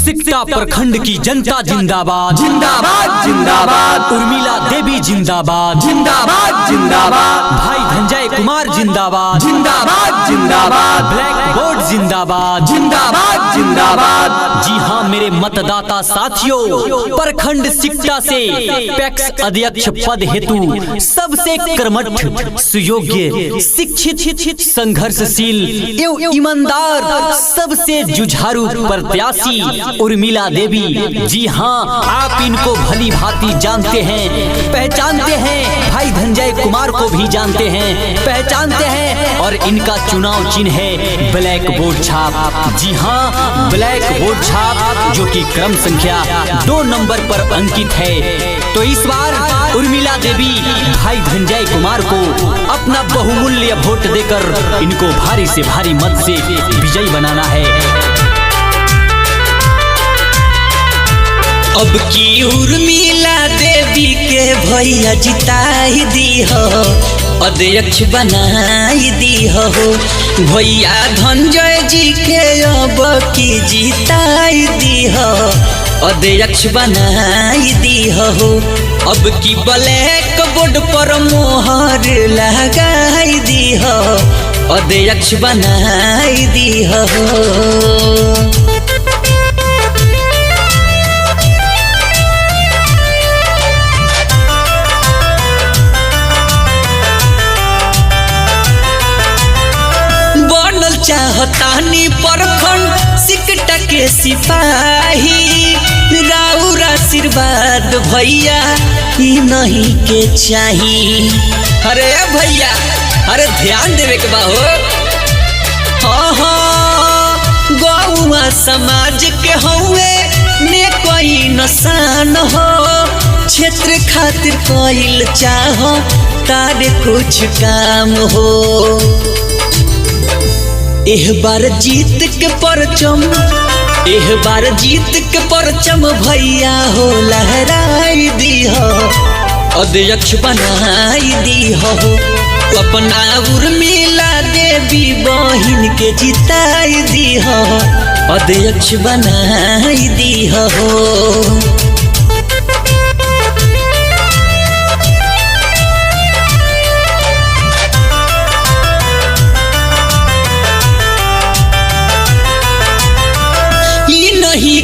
सिकटा प्रखंड की जनता जिंदाबाद जिंदाबाद जिंदाबाद। उर्मिला देवी जिंदाबाद जिंदाबाद जिंदाबाद। भाई धनंजय कुमार जिंदाबाद जिंदाबाद जिंदाबाद। ब्लैक बोर्ड जिंदाबाद जिंदाबाद जिंदाबाद। जी हाँ मेरे मतदाता साथियों, प्रखंड सिकटा से पैक्स अध्यक्ष पद हेतु सबसे कर्मठ, सुयोग्य, शिक्षित, संघर्षशील एवं ईमानदार, सबसे जुझारू प्रत्याशी उर्मिला देवी। जी हाँ, आप इनको भली भांति जानते हैं, पहचानते हैं। भाई धनंजय कुमार को भी जानते हैं, पहचानते हैं। और इनका चुनाव चिन्ह है ब्लैक बोर्ड छाप। जी हाँ, ब्लैक बोर्ड छाप जो कि क्रम संख्या 2 नंबर पर अंकित है। तो इस बार उर्मिला देवी भाई धनंजय कुमार को अपना बहुमूल्य वोट देकर इनको भारी से भारी मत से विजयी बनाना है। अब की उर्मिला देवी के भैया जिताई दी हो, अध्यक्ष बनाई दी हो। भैया धनंजय जी के अब की जिताई दी हो, अध्यक्ष बनाई दी हो। अब की ब्लैक बोर्ड पर मोहर लगाई दी हो, अध्यक्ष बनाई दी हो। चाहतानी प्रखंड सिकटा के सिपाही, राउर आशीर्वाद भैया ही नहीं के चाही। अरे भैया, अरे ध्यान देवे के बा हो। हाँ, गौवा समाज के हौवे में कोई नसान हो, क्षेत्र खातिर कोइल चाहो तारे कुछ काम हो। एह बार जीत के परचम, एह बार जीत के परचम भैया हो लहराई दी हो, अध्यक्ष बनाई दी हो। अपना उर्मिला देवी बहिन के जिताई दी हो, अध्यक्ष बनाई दी हो।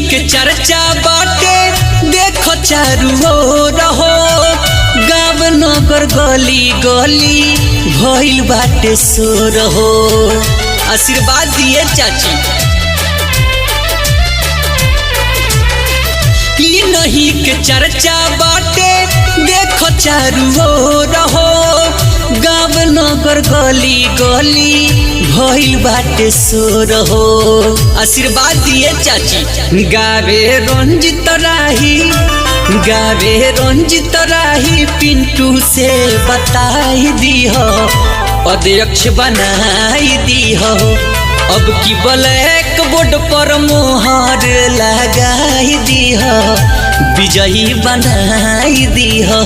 के चर्चा बाटे देखो चारू ओर हो, गाँव नगर गली गली भइल बाटे शोर हो। आशीर्वाद दिए चाची। ई नहीं के चर्चा बाटे देखो चारू ओर हो, गाँव नगर गली गली भइल बाटे शोर हो। आशीर्वाद दिए चाची। गावे रंजित राही, गावे रंजित राही पिंटू से बताई दी हो, अध्यक्ष बनाई दी हो। अब की ब्लैक बोर्ड पर मोहर लगाई दी हो, विजयी बनाई दी हो।